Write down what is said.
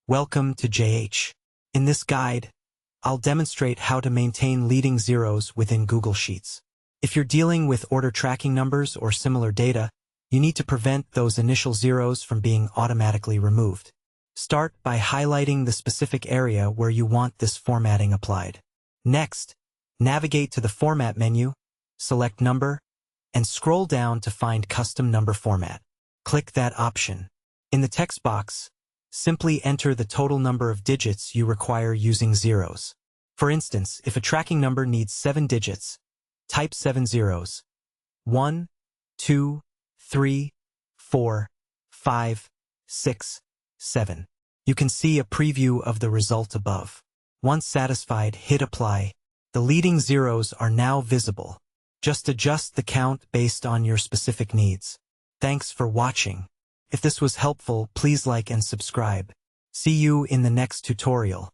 Welcome to JH. In this guide, I'll demonstrate how to maintain leading zeros within Google Sheets. If you're dealing with order tracking numbers or similar data, you need to prevent those initial zeros from being automatically removed. Start by highlighting the specific area where you want this formatting applied. Next, navigate to the Format menu, select Number, and scroll down to find Custom Number Format. Click that option. In the text box, simply enter the total number of digits you require using zeros. For instance, if a tracking number needs 7 digits, type 7 zeros. 1, 2, 3, 4, 5, 6, 7. You can see a preview of the result above. Once satisfied, hit Apply. The leading zeros are now visible. Just adjust the count based on your specific needs. Thanks for watching. If this was helpful, please like and subscribe. See you in the next tutorial.